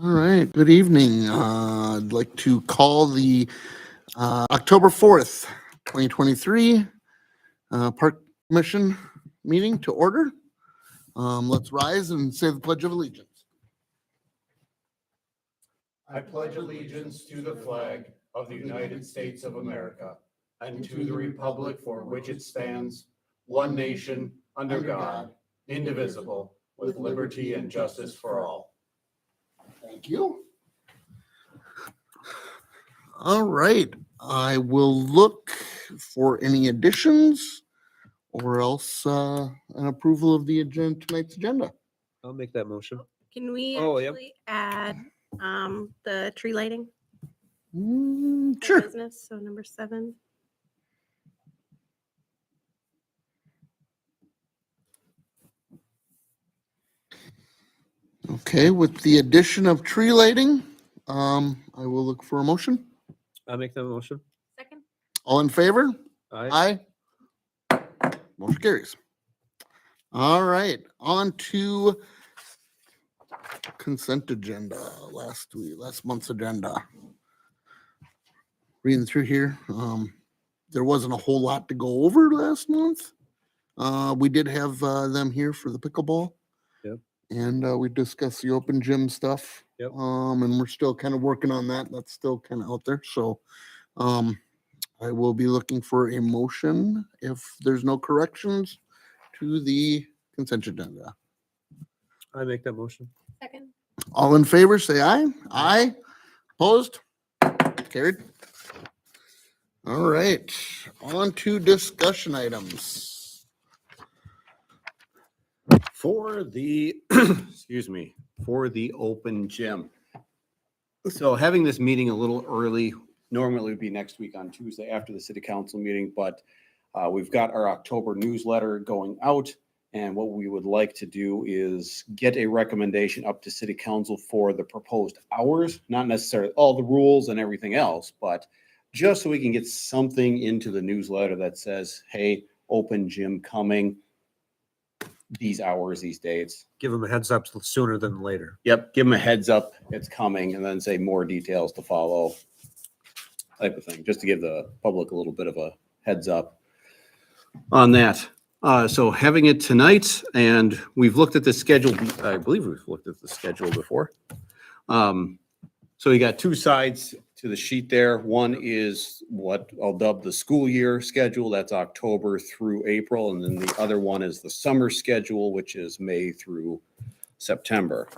All right, good evening. I'd like to call the October 4th, 2023 Park Commission meeting to order. Let's rise and say the Pledge of Allegiance. I pledge allegiance to the flag of the United States of America and to the republic for which it stands, one nation, under God, indivisible, with liberty and justice for all. Thank you. All right, I will look for any additions or else an approval of the agenda, tonight's agenda. I'll make that motion. Can we Oh, yep. actually add the tree lighting? for Sure. Business, so number 7. Okay, with the addition of tree lighting, I will look for a motion. I'll make that motion. Second? All in favor? Aye. Aye. Motion carries. All right, on to consent agenda, last month's agenda. Reading through here, there wasn't a whole lot to go over last month. We did have them here for the pickleball. Yep. And we discussed the open gym stuff. Yep. And we're still kind of working on that. That's still kind of out there. So I will be looking for a motion if there's no corrections to the consent agenda. I make that motion. Second? All in favor, say aye. Aye. Opposed? Carried. All right, on to discussion items. For the, for the open gym. So having this meeting a little early, normally would be next week on Tuesday after the city council meeting, but we've got our October newsletter going out. And what we would like to do is get a recommendation up to city council for the proposed hours, not necessarily all the rules and everything else, but just so we can get something into the newsletter that says, hey, open gym coming, these hours, these dates. Give them a heads up sooner than later. Yep, give them a heads up, it's coming, and then say more details to follow, type of thing, just to give the public a little bit of a heads up on that. So having it tonight, and we've looked at the schedule, I believe we've looked at the schedule before. So you got two sides to the sheet there. One is what I'll dub the school year schedule, that's October through April, and then the other one is the summer schedule, which is May through September.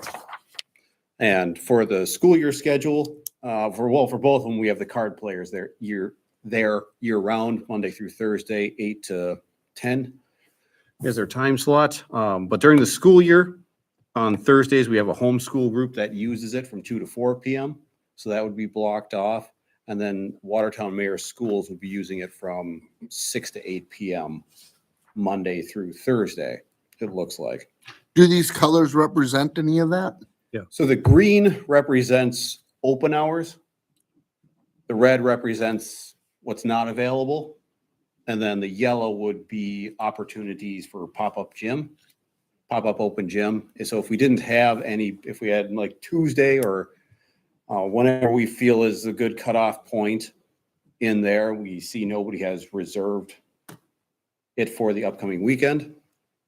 And for the school year schedule, for both of them, we have the card players there year round, Monday through Thursday, 8 to 10 is their time slot. But during the school year, on Thursdays, we have a homeschool group that uses it from 2 to 4 p.m. So that would be blocked off. And then Watertown Mayor Schools would be using it from 6 to 8 p.m. Monday through Thursday, it looks like. Do these colors represent any of that? So the green represents open hours. The red represents what's not available. And then the yellow would be opportunities for pop-up open gym. So if we didn't have any, if we had like Tuesday or whenever we feel is a good cutoff point in there, we see nobody has reserved it for the upcoming weekend,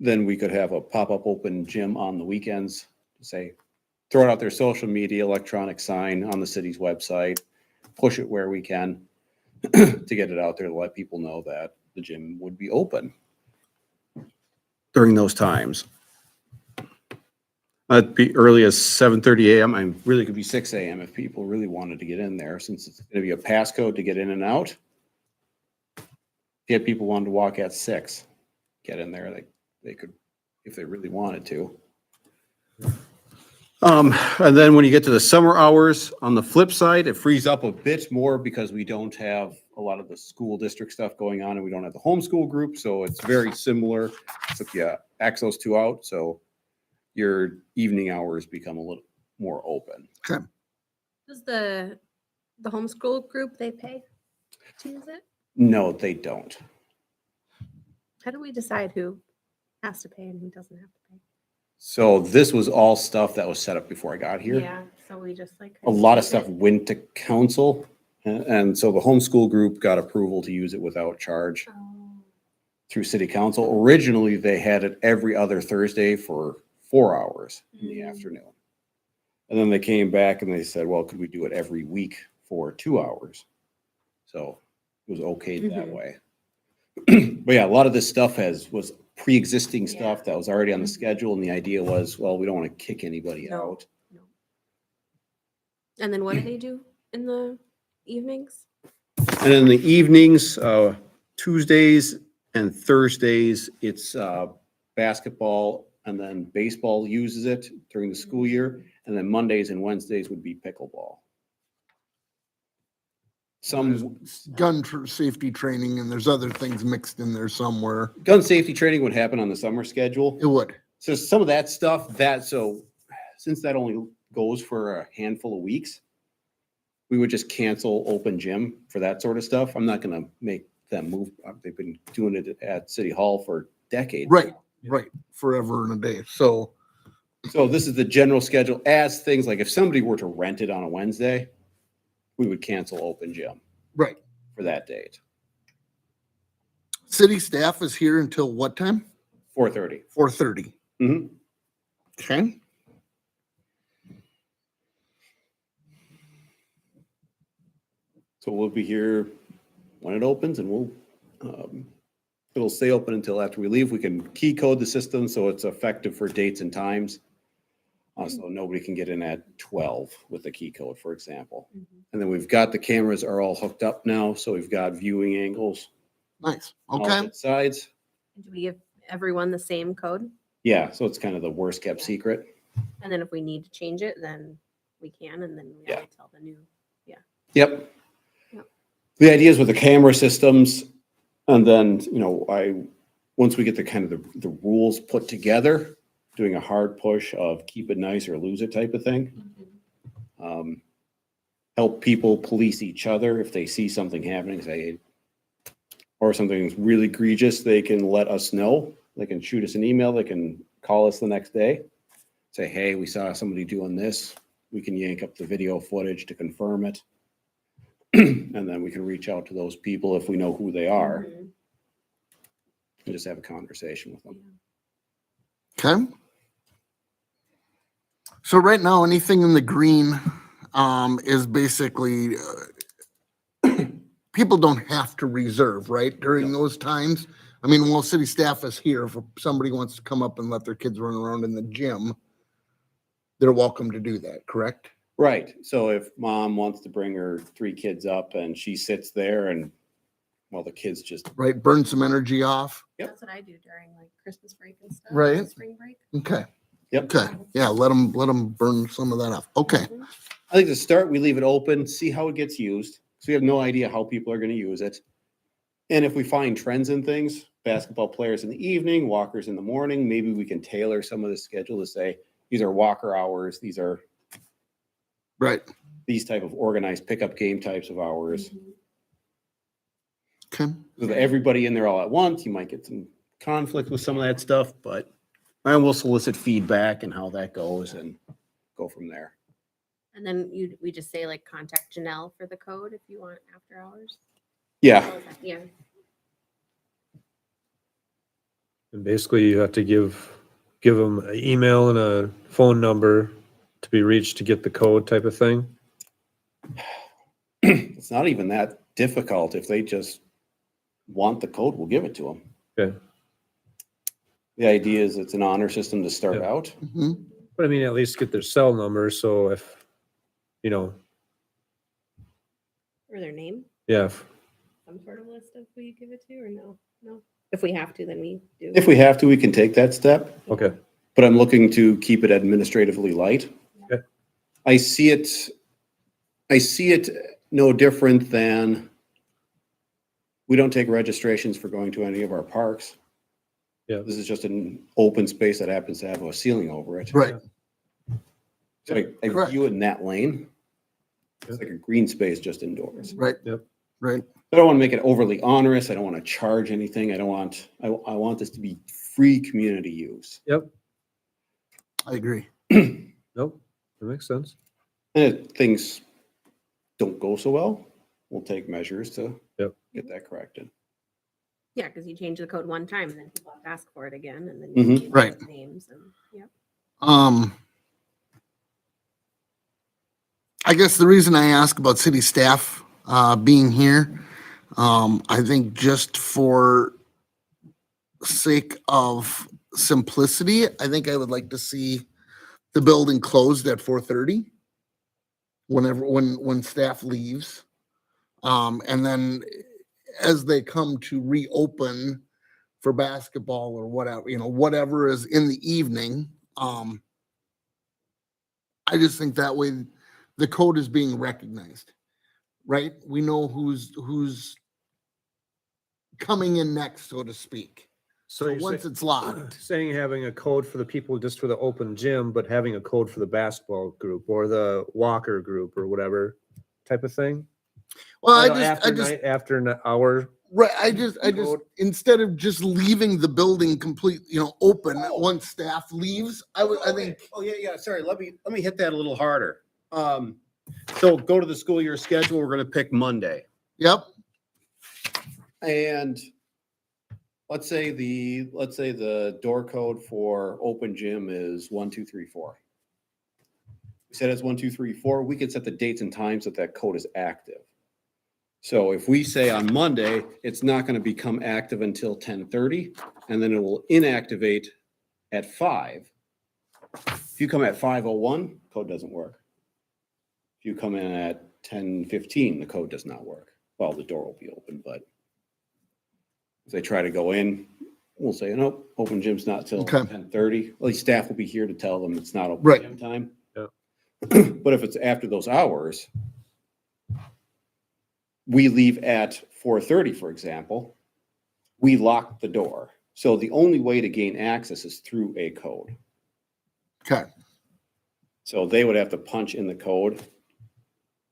then we could have a pop-up open gym on the weekends, say, throw it out their social media, electronic sign on the city's website, push it where we can to get it out there to let people know that the gym would be open during those times. It'd be early as 7:30 a.m. I really could be 6 a.m. if people really wanted to get in there, since it's going to be a passcode to get in and out. If people wanted to walk at 6, get in there, they could, if they really wanted to. And then when you get to the summer hours, on the flip side, it frees up a bit more because we don't have a lot of the school district stuff going on and we don't have the homeschool group. So it's very similar. So if you X those two out, so your evening hours become a little more open. Okay. Does the homeschool group, they pay to use it? No, they don't. How do we decide who has to pay and who doesn't have to pay? So this was all stuff that was set up before I got here. Yeah, so we just like. A lot of use stuff it. went to council. And so the homeschool group got approval to use it without charge Oh. through city council. Originally, they had it every other Thursday for 4 hours in the Mm. afternoon. And then they came back and they said, well, could we do it every week for 2 hours? So it was okay that Mhm. way. But yeah, a lot of this stuff was pre-existing Yeah. stuff that was already on the Mhm. schedule. And the idea was, well, we don't want to kick anybody No. out. And then what do they do in the evenings? And in the evenings, Tuesdays and Thursdays, it's basketball, and then baseball uses it during the school year. And then Mondays and Wednesdays would be pickleball. Some Safety training, and there's other things mixed in there somewhere. gun safety training would happen on the summer schedule. It would. So some of that stuff, since that only goes for a handful of weeks, we would just cancel open gym for that sort of stuff. I'm not gonna make them move. They've been doing it at City Hall for decades. Right, right, forever and a day. So, So this is the general schedule as things like if somebody were to rent it on a Wednesday, we would cancel open gym right. for that date, City staff is here until what time? 4:30. 4:30. Mhm. Okay. So we'll be here when it opens and it'll stay open until after we leave. We can key code the system so it's effective for dates and times. So nobody can get in at 12 with the key code, for example. Mhm. And then we've got the cameras are all hooked up now. So we've got viewing angles. Nice. on all Okay. its sides. Do we give everyone the same code? Yeah, so it's kind of the worst kept secret. And then if we need to change it, then we can, and then we Yeah. only tell the new. Yep. Yep. The idea is with the camera systems, and then, once we get the kind of the rules put together, doing a hard push of keep it nice or lose it type of thing. Help people police each other if they see something happening, say, or something's really egregious, they can let us know. They can shoot us an email, they can call us the next day, say, hey, we saw somebody doing this. We can yank up the video footage to confirm it. And then we can reach out to those people if we know who they are Mhm. and just have a conversation with them. Okay. So right now, anything in the green is basically people don't have to reserve, right? During No. those times. I mean, well, city staff is here. If somebody wants to come up and let their kids run around in the gym, they're welcome to do that, correct? Right. So if mom wants to bring her 3 kids up and she sits there and, well, the kids just, Right? Burn some energy off. Yep. That's what I do during like Christmas break and stuff. Right. Spring break. Okay. yep. Okay. Yeah. Let them burn some of that off. Okay. Mhm. I think to start, we leave it open, see how it gets used. So we have no idea how people are going to use it. And if we find trends in things, basketball players in the evening, walkers in the morning, maybe we can tailor some of the schedule to say, these are walker hours. These are Right. these type of organized pickup game types of hours. Mhm. Okay. With everybody in there all at once, you might get some conflict with some of that stuff, but I will solicit feedback and how that goes and go from there. And then we just say like contact Janelle for the code if you want after hours. Yeah. Yeah. And basically you have to give them an email and a phone number to be reached to get the code type of thing. It's not even that difficult. If they just want the code, we'll give it to them. Okay. The idea is it's an honor system to start Yeah. out. Mhm. But I mean, at least get their cell number. So if, Or their name, yeah, some sort of list of who you give it to, or no? No. If we have to, then we do. If we have to, we can take that step, okay. but I'm looking to keep it administratively light. Okay. I see it no different than we don't take registrations for going to any of our parks. Yeah. This is just an open space that happens to have a ceiling over it. Right. So I Correct. view it in that lane. It's Yeah. like a green space just indoors. Right. Yep. Right. I don't want to make it overly onerous. I don't want to charge anything. I want this to be free community use. Yep. I agree. Nope, that makes sense. And if things don't go so well, we'll take measures to Yep. get that corrected. Yeah, because you change the code one time and then people have to ask for it again and then Mhm. you change Right. the names and, yep. I guess the reason I ask about city staff being here, I think just for sake of simplicity, I think I would like to see the building closed at 4:30 when staff leaves. And then as they come to reopen for basketball or whatever, whatever is in the evening, I just think that way the code is being recognized, right? We know who's coming in next, so to speak. So you're once say- it's locked, saying having a code for the people just for the open gym, but having a code for the basketball group or the Walker group or whatever type of thing? well, I After just, night, after an hour, right, I just, Code. instead of just leaving the building complete, open once staff leaves, I think, Oh, yeah, sorry, let me hit that a little harder. So go to the school year schedule, we're gonna pick Monday. yep, And let's say the door code for open gym is 1, 2, 3, 4. We said it's 1, 2, 3, 4. We could set the dates and times that code is active. So if we say on Monday, it's not going to become active until 10:30, and then it will inactivate at 5. If you come at 5:01, code doesn't work. If you come in at 10:15, the code does not work. Well, the door will be open, but if they try to go in, we'll say, nope, open gym's not till Okay. 10:30. At least staff will be here to tell them it's not open Right. gym time. Yeah. But if it's after those hours, we leave at 4:30, for example, we lock the door. So the only way to gain access is through a code. okay, So they would have to punch in the code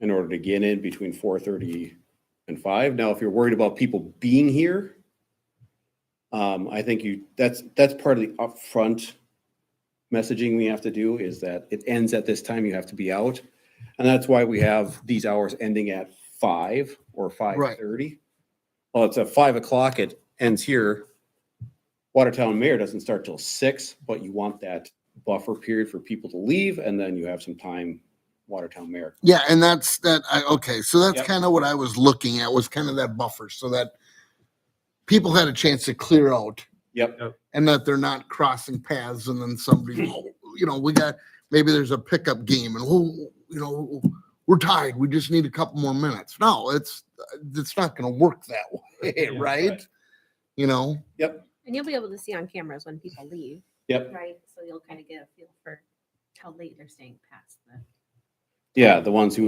in order to get in between 4:30 and 5. Now, if you're worried about people being here, I think that's part of the upfront messaging we have to do is that it ends at this time, you have to be out. And that's why we have these hours ending at 5 or 5:30. Well, it's at 5 o'clock, it ends here. Watertown Mayor doesn't start till 6, but you want that buffer period for people to leave, and then you have some time, Watertown Mayor. yeah, and okay, so that's Yep. kind of what I was looking at, was kind of that buffer, so that people had a chance to clear out Yep, and that they're not crossing paths and then somebody, maybe there's a pickup game and, we're tied, we just need a couple more minutes. No, it's not gonna work that way, Yeah, right? You know, yep, And you'll be able to see on cameras when people leave, yep. right? So you'll kind of get a feel for how late they're staying past the. Yeah, the ones who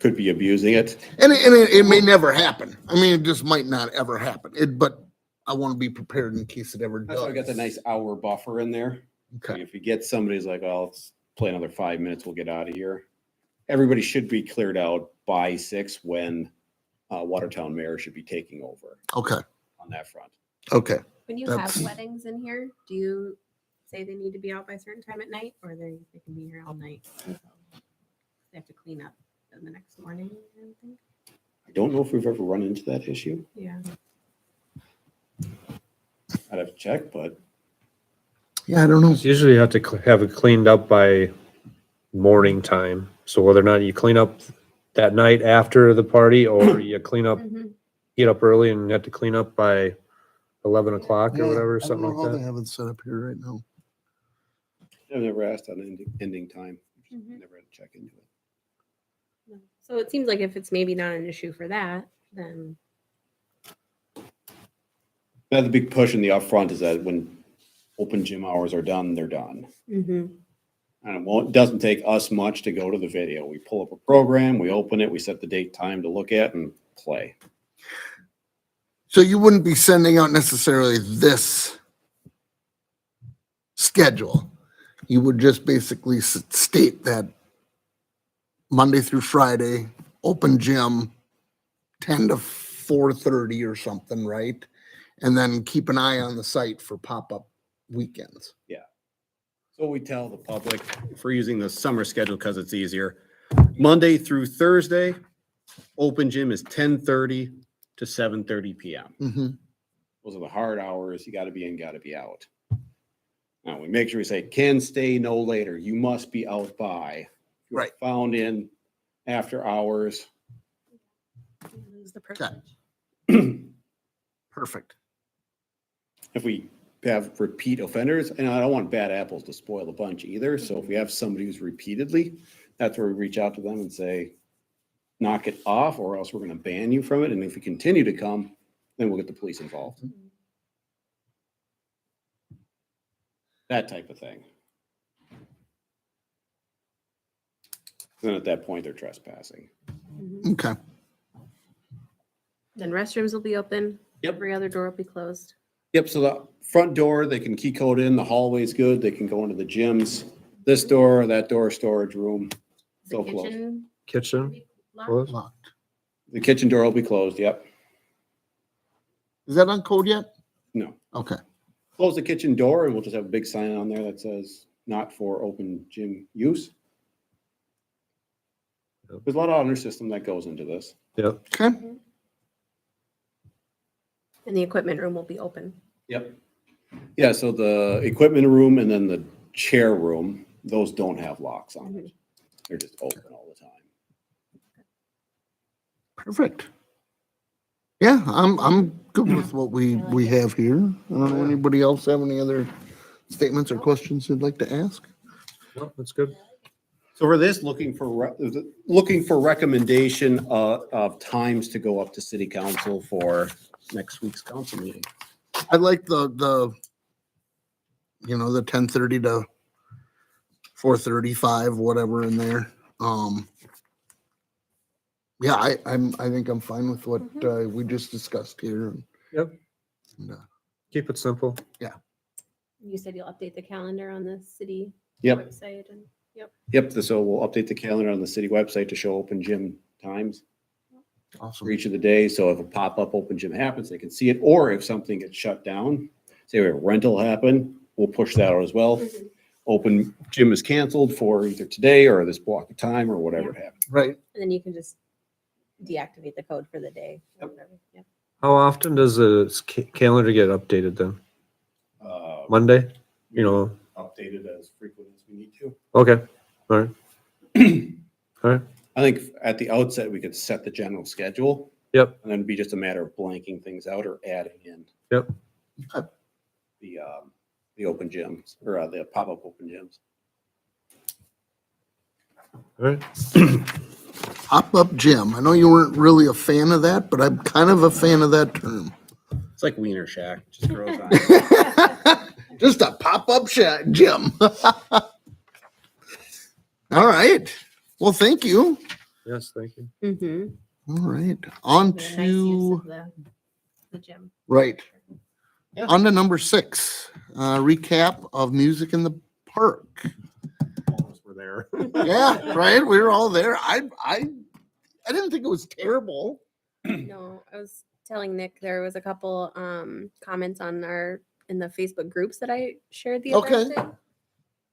could be abusing it. and it may never happen. I mean, it just might not ever happen. But I want to be prepared in case it ever does. That's why we got the nice hour buffer in there. Okay, If you get somebody's like, oh, let's play another 5 minutes, we'll get out of here. Everybody should be cleared out by 6 when Watertown Mayor should be taking over okay, on that front. okay. When you That's- have weddings in here, do you say they need to be out by a certain time at night or they can be here all night? They have to clean up in the next morning, I would think. I don't know if we've ever run into that issue. Yeah. I'd have to check, but Yeah, I don't know. usually you have to have it cleaned up by morning time. So whether or not you clean up that night after the party or you clean up, Mhm. get up early and have to clean up by 11 o'clock or whatever, I don't something know how like they that. have it set up here right now. I've never asked on ending time. Mhm. Never had to check into it. No. So it seems like if it's maybe not an issue for that, then But the big push in the upfront is that when open gym hours are done, they're done. Mhm. And it doesn't take us much to go to the video. We pull up a program, we open it, we set the date, time to look at and play. So you wouldn't be sending out necessarily this schedule. You would just basically state that Monday through Friday, open gym, 10 to 4:30 or something, right? And then keep an eye on the site for pop-up weekends. So what we tell the public, if we're using the summer schedule because it's easier. Monday through Thursday, open gym is 10:30 to 7:30 PM. Mhm. Those are the hard hours. You gotta be in, gotta be out. Now, we make sure we say, can stay no later. You must be out by. If you're Right. Found in after hours. You lose the privilege. Perfect. If we have repeat offenders, and I don't want bad apples to spoil the bunch either. So if we have somebody who's repeatedly, that's where we reach out to them and say, knock it off, or else we're gonna ban you from it. And if you continue to come, then we'll get the police involved. That type of thing. Then at that point, they're trespassing. Mhm. Okay. Then restrooms will be open. Yep. Every other door will be closed. Yep, so the front door, they can key code in, the hallway's good, they can go into the gyms. This door, that door, storage room, The so close. kitchen will Kitchen, be locked. closed? Locked. The kitchen door will be closed, yep. Is that on code yet? No. Okay. Close the kitchen door and we'll just have a big sign on there that says not for open gym use. Yep. There's a lot of honor system that goes into this. Yep, Okay. And the equipment room will be open. Yep. Yeah, so the equipment room and then the chair room, those don't have locks on it. They're just open all the time. Perfect. Yeah, I'm good with what we have here. Anybody else have any other statements or questions they'd like to ask? no, that's good. So for this, looking for recommendation of times to go up to city council for next week's council meeting. I like the 10:30 to 4:35, whatever in there. Yeah, I think I'm fine with what we just discussed here. Yep. And, Keep it simple. You said you'll update the calendar on the city Yep, website and yep. So we'll update the calendar on the city website to show open gym times for Awesome. each of the days. So if a pop-up open gym happens, they can see it. Or if something gets shut down, say we have a rental happen, we'll push that out as well. Open gym is canceled for either today or this block of time or whatever it happens. Right. and then you can just deactivate the code for the day. Or whatever. Yep. How often does the calendar get updated then? Monday? You know, Updated as frequent as we need to. okay, all right. All right, I think at the outset, we could set the general schedule. Yep. And then it'd be just a matter of blanking things out or adding in. Yep. The open gyms or the pop-up open gyms. all right. Pop-up gym. I know you weren't really a fan of that, but I'm kind of a fan of that term. It's like Wiener Shack, just grows on. Just a pop-up gym. All right. Well, thank you. Yes, thank you. Mm-hmm. All right. On Nice use to, of the gym. right. Yeah. On to number 6, recap of music in the park. All of us were there. Yeah, right. We were all there. I didn't think it was terrible. No, I was telling Nick there was a couple comments on in the Facebook groups that I shared the Okay. event in,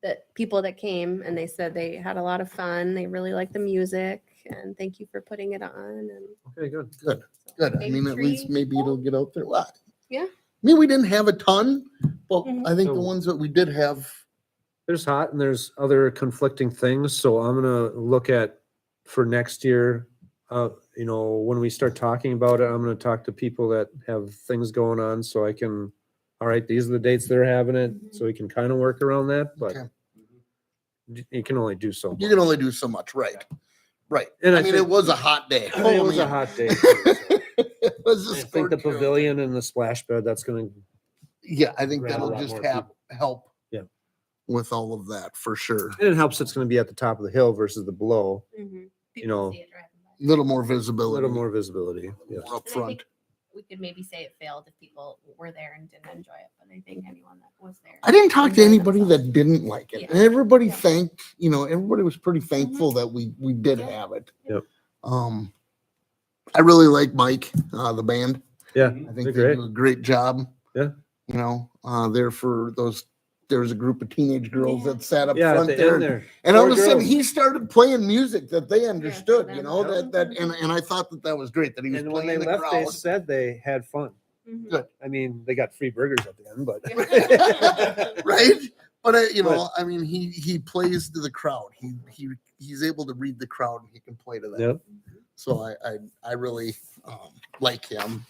that people that came and they said they had a lot of fun. They really liked the music and thank you for putting it on. And Okay, good. Good. so Good. I maybe mean, at least 3 maybe it'll people? get out there. Well, Yeah. I mean, we didn't have a ton, but Mhm. I think the So- ones that we did have, There's hot and there's other conflicting things, so I'm gonna look at for next year. When we start talking about it, I'm gonna talk to people that have things going on, so I can, all right, these are the dates they're having it, so we can kind of work around that, but Okay. you can only do so you much. can only do so much. Right. Right. And I I mean, think- it was a hot day. It was a hot day. too, so. It was a I think the sport show. pavilion and the splash bed, that's gonna, Yeah, I think Grab a that'll lot just more help. Yeah. With all of that for sure. and it helps it's gonna be at the top of the hill versus the below, Mhm. You know, see it driving by. Little more a visibility. little more visibility, yeah. More up And I front. think we could maybe say it failed if people were there and didn't enjoy it, but I think anyone that was there. I didn't talk to enjoyed anybody themselves. that didn't like it. Yeah. And everybody Yeah. thanked, everybody was pretty thankful that we did Yeah. have it. Yep. I really like Mike, the band. Yeah, I think they're they great. do a great job. Yeah. There for those there was a group of teenage girls Yeah. that sat up Yeah, at front the there. end there. And all Four of a sudden, girls. he started playing music that they understood, you them. know, Yeah. and I thought that was great that he was And when they playing the left, they crowd. said they had fun. Mhm. Good. I mean, they got free burgers at the end, but Right? But you know, But- I mean, he plays to the crowd. He's able to read the crowd and he can play to that. Yep. So I really like him.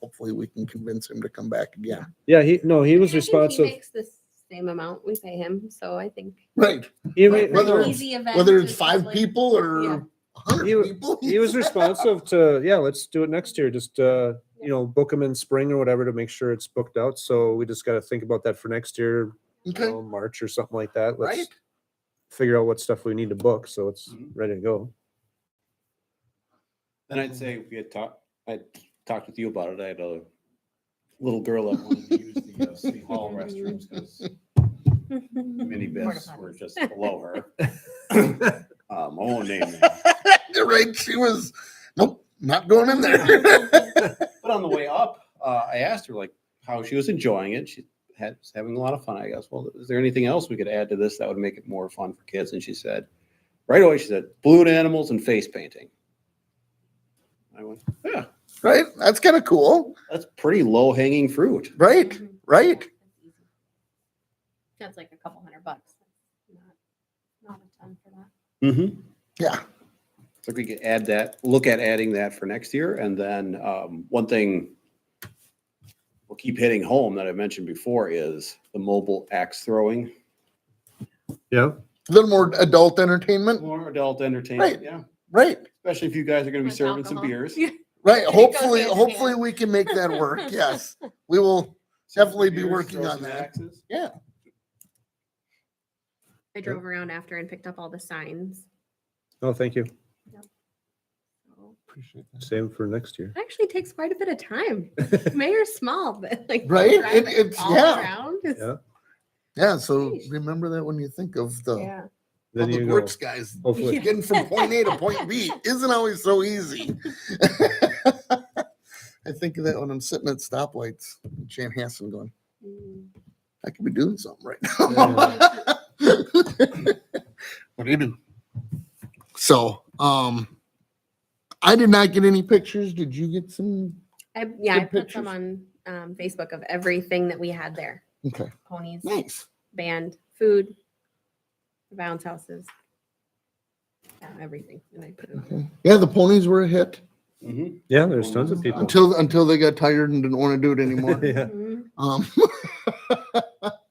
Hopefully, we can convince him to come back again. Yeah, he was I think responsive. He makes the same amount we pay him, so I think Right. He, Right, ma- whether for an it's- easy event, Whether it's just 5 like- people or Yeah. 100 He wa- people. he was responsive to, yeah, let's do it next year. Just, book them in spring or whatever to make sure it's booked out. So we just got to think about that for next year, Okay. March or something like that. Let's Right. figure out what stuff we need to book. So it's Mhm. ready to go. Then I'd say we had I talked with you about it. I had a little girl that wanted to use the city hall restrooms because mini bits were just below her. I won't name them. Right. She was, nope, not going in there. But on the way up, I asked her like how she was enjoying it. She was having a lot of fun. I guess. Well, is there anything else we could add to this that would make it more fun for kids? And she said, right away, she said, balloon animals and face painting. I went, yeah, Right. That's kind of cool. that's pretty low hanging fruit. Right. Mhm. Right. That's easy. That's like a couple $100. That's not a ton for that. Mm-hmm. Yeah. So we could add that, look at adding that for next year. And then one thing we'll keep hitting home that I mentioned before is the mobile axe throwing. Yeah. A little more adult entertainment. More adult entertainment, Right. yeah. Right. Especially if you guys are going to be With serving some alcohol. beers. Yeah. Right. It goes Hopefully, hand in hopefully hand. we can make that work. Yes. We will. Definitely be Beers, working throw on some that. axes. Yeah. I drove around after and picked up all the signs. Oh, thank you. So Appreciate that. Same for next year. it actually takes quite a bit of time. Mayor's small, but like Right? driving It's- all yeah. around. is- Yeah. Yeah. So Sheesh. remember that when you think of the Yeah. Then public you go, works guys. hopefully. Yeah. Getting from point A to point B isn't always so easy. I think of that when I'm sitting at stoplights, Chanhassen going, Mm. I could be doing something right now. What do you do? So, I did not get any pictures. Did you get some? I Good put some pictures. on Facebook of everything that we had there. Okay, Ponies, nice. band, food, bounce houses. Yeah, everything. And I put it on. Okay. Yeah, the ponies were a hit Mhm. Yeah, there's tons of people. until they got tired and didn't want to do it anymore. Yeah. Mhm.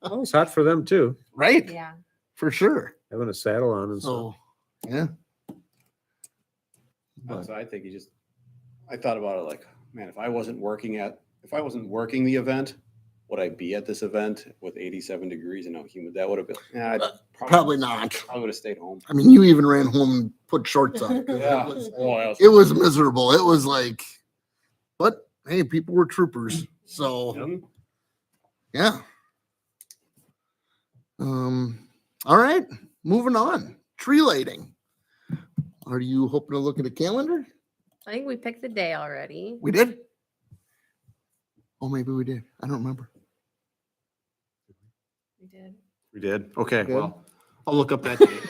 Well, it's hot for them too, Right, Yeah. for sure. having a saddle on and stuff. So, yeah. But, So I think I thought about it like, man, if I wasn't working the event, would I be at this event with 87 degrees and how humid that would have been? Yeah, I'd probably not. I would have stayed home. I mean, you even ran home and put shorts on. 'cause Yeah. It was, Oh, that was- it was miserable. It was like, but hey, people were troopers. So, Mhm. yeah. All right, moving on. Tree lighting. Are you hoping to look at a calendar? I think we picked the day already. We did? Oh, maybe we did. I don't remember. We did. We did. Okay, Good. well, I'll look up that date.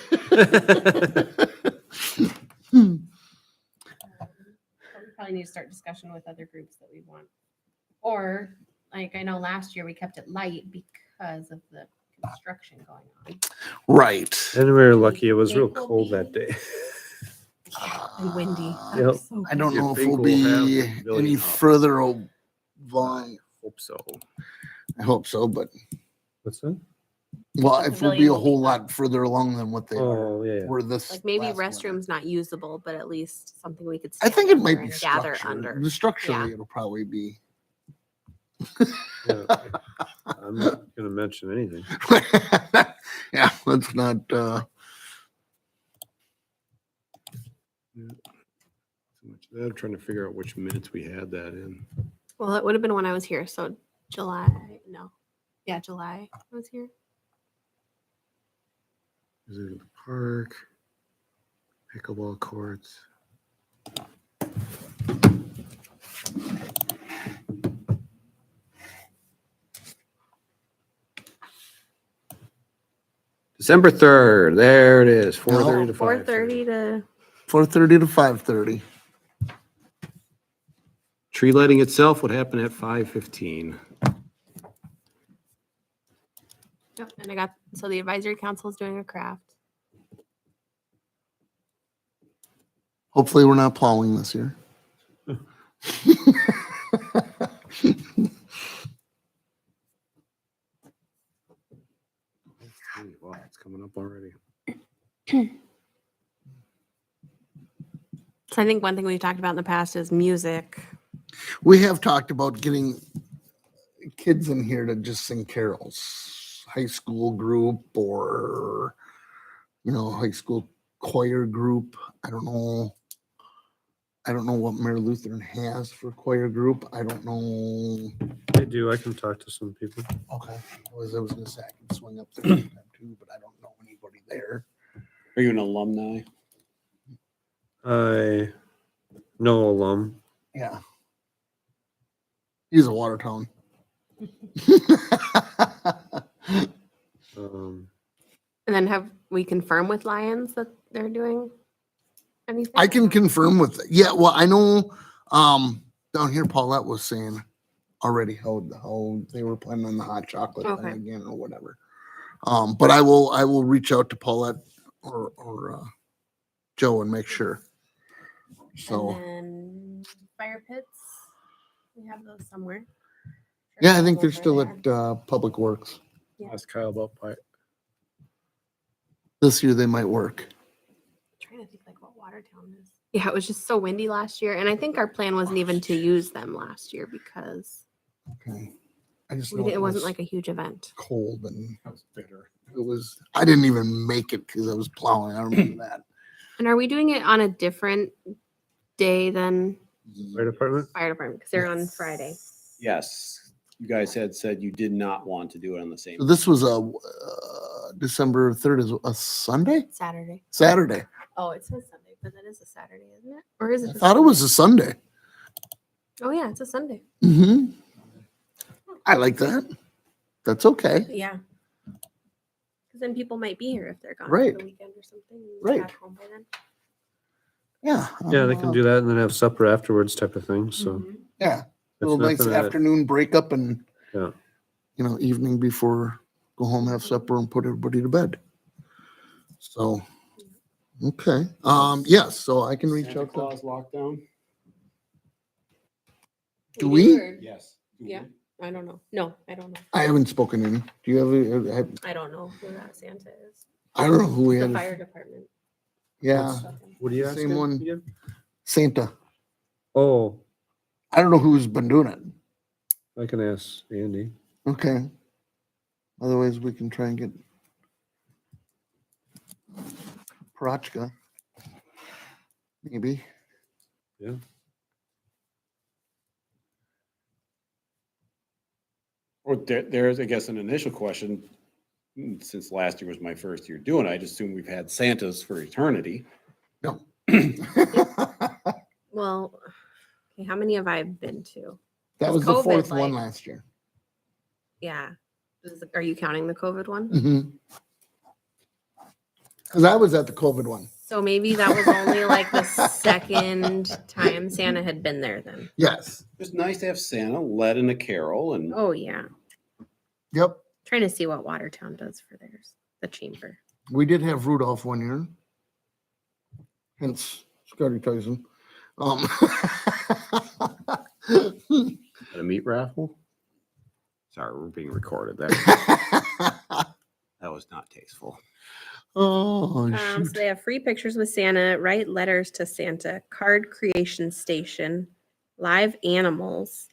Hmm. But we probably need to start discussion with other groups that we want. Or like I know last year we kept it light because of the construction going on. Right. And we were lucky. It was It real will cold be- that day. And windy. Uh, Yep. I don't You know if think we'll we'll have be a billion any hours? further along. Hope so. I hope so, but What's that? well, The if we'll be pavilion a will be whole up. lot further along than what they Oh, yeah. were this. Like maybe last winter. restrooms not usable, but at least something we could. I stand think it under might be and gather structure. under. The structurally, Yeah. it'll probably be. Yeah. I'm not gonna mention anything. Yeah, let's not. I'm trying to figure out which minutes we had that in. Well, it would have been when I was here. So July, no. Yeah, July I was here. Is it the park? Pickleball courts. December 3rd, there it is, 4:30 to 4:30 5:30. to, 4:30 to 5:30. Tree lighting itself would happen at 5:15. yep, and I got, so the advisory council is doing a craft. Hopefully we're not plowing this year. Wow, it's coming up already. So I think one thing we've talked about in the past is music. We have talked about getting kids in here to just sing carols, high school group or, high school choir group. I don't know. I don't know what Mary Lutheran has for choir group. I don't know. I do. I can talk to some people. Okay. I was gonna say I can swing up there sometime too, but I don't know anybody there. Are you an alumni? I know alum. Yeah. He's a Watertown. Um, And then have we confirmed with Lions that they're doing anything? I can confirm with, yeah, well, I know, down here Paulette was saying already how they were planning on the hot chocolate thing Okay. again or whatever. But I will reach out to Paulette or Joe and make sure. So, And then fire pits, we have those somewhere. yeah, I think they're still at, Public Works. Yeah. Ask Kyle about pipe. This year they might work. Trying to think like what Watertown is. Yeah, it was just so windy last year, and I think our plan wasn't even to use them last year because Okay. I just we know it wasn't was like a huge event. cold and That was bitter. I didn't even make it because I was plowing. I remember that. And are we doing it on a different day than fire department. fire department because they're on Friday? Yes, you guys had said you did not want to do it on the same. So this was a December 3rd is a Sunday? Saturday. Saturday. Oh, it says Sunday, but that is a Saturday, isn't it? Or is it? I a thought it was a Sunday. Oh yeah, it's a Sunday. Mm-hmm. I like that. That's okay. Yeah. Because then people might be here if they're gone Right. for the weekend or something. and Right. back home by then. Yeah. Yeah, they can do that and then have supper afterwards, type of thing. So Mhm. Yeah. it's Little nice nothing that- afternoon breakup and, Yeah. evening before go home, have supper and put everybody to bed. So, okay. Yes, so I can reach Santa out to, Claus lockdown? Do we? or- Yes. Yeah. I don't know. No, I don't know. I haven't spoken any. Do you have, I don't know who that Santa is. I don't know who we The had. fire department. Yeah, What do you ask? Same him one. again? Santa. Oh, I don't know who's been doing it. I can ask Andy. Okay. Otherwise, we can try and get Parachka. Maybe. Yeah. Or there's, I guess, an initial question. Since last year was my first year doing it, I just assume we've had Santas for eternity. No. Well, okay, how many have I been to? That It's was the COVID, fourth one like- last year. Yeah. Are you counting the COVID one? Mm-hmm. Because I was at the COVID one. So maybe that was only like the second time Santa had been there then. Yes. It's nice to have Santa led in a carol and Oh yeah. Yep. Trying to see what Watertown does for theirs. The chamber. We did have Rudolph one year. Hence Scotty Tyson. a meat raffle. Sorry, we're being recorded. That was not tasteful. Oh, So shoot. they have free pictures with Santa, write letters to Santa, card creation station, live animals,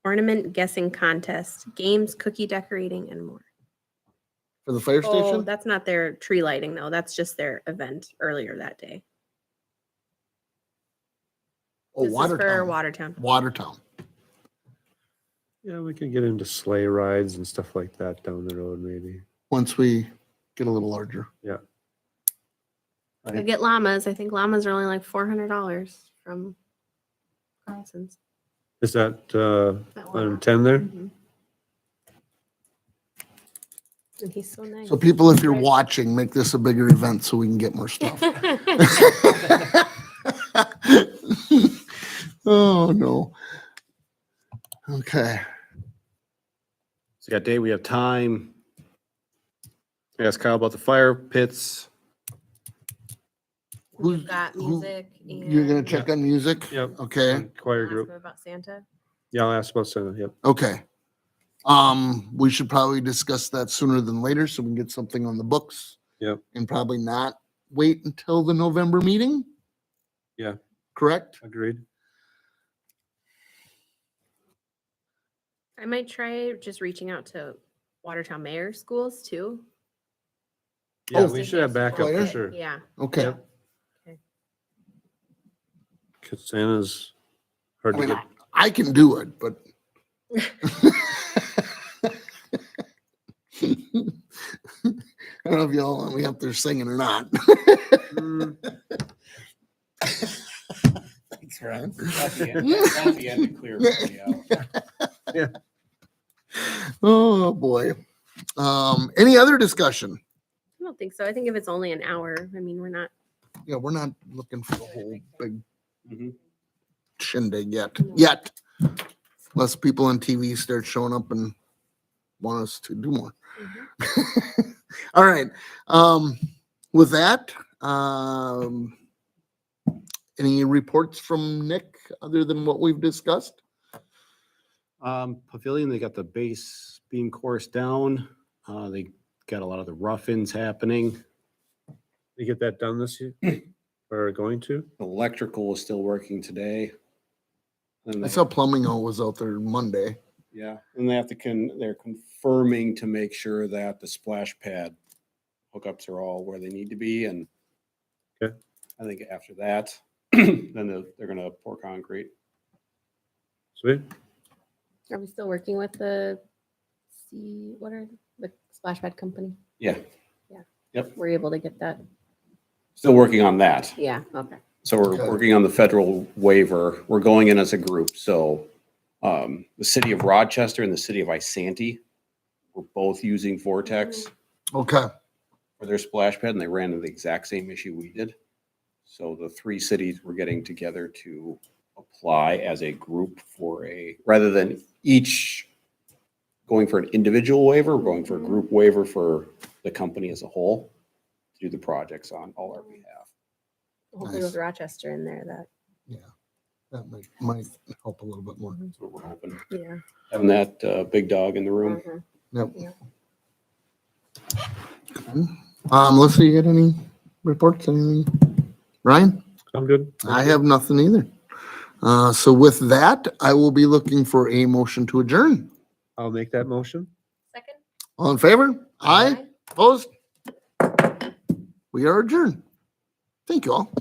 ornament guessing contest, games, cookie decorating, and more. For the fire Oh, station? that's not their tree lighting though. That's just their event earlier that day. Oh, This is for Watertown. Watertown. Watertown. Yeah, we could get into sleigh rides and stuff like that down the road, maybe. Once we get a little larger. I get llamas. I think llamas are only like $400 from Carlson's. Is that That one. on 10 there? Mhm. And he's so nice. So people, if you're Right. watching, make this a bigger event so we can get more stuff. Oh, no. Okay. So we got date, we have time. I asked Kyle about the fire pits. Who's- We've got who- music. You're gonna and check on music? Yep. Okay, Choir ask group. him about Santa. Yeah, I'll ask about Santa. Yep. okay. We should probably discuss that sooner than later so we can get something on the books. Yep. And probably not wait until the November meeting? Yeah. Correct? Agreed. I might try just reaching out to Watertown mayor schools too. Yeah, Oh, we should have backup for Choir? sure. Yeah. Okay. Yep. Cause Santa's hard I to mean, get. I can do it, but. I don't know if y'all want me up there singing or not. Mm, Thanks, Ryan. That's the end to clear everybody out. Oh, boy. Any other discussion? I don't think so. I think if it's only an hour, I mean, we're not. Yeah, we're not looking for the whole big Mhm. shindig yet. Unless people on TV start showing up and want us to do more. All right. With that, any reports from Nick other than what we've discussed? Pavilion, they got the base beam course down. They got a lot of the rough-ins happening. You get that done this year or going to? Electrical is still working today. And I they- saw Plumbing was out there Monday. Yeah, and they have to they're confirming to make sure that the splash pad hookups are all where they need to be, and Okay. I think after that, then they're gonna pour concrete. Sweet. Are we still working with what are the splash pad company? Yeah, We're able to get that. still working on that. Yeah. Okay. So we're Okay. working on the federal waiver. We're going in as a group. So the city of Rochester and the city of Isanti were both using Vortex Okay. for their splash pad, and they ran into the exact same issue we did. So the three cities were getting together to apply as a group rather than each going for an individual waiver, we're going for a group waiver for the company as a whole to do the projects on all our behalf. Hopefully Nice. with Rochester in there, that That might help a little bit more. That's what we're hoping. yeah. Having that big dog in the room. Mhm. Yep. Yeah. Melissa, you got any reports, anything? Ryan? I'm good. I have nothing either. So with that, I will be looking for a motion to adjourn. I'll make that motion. Second. All in favor? Aye. Opposed? We are adjourned. Thank you all.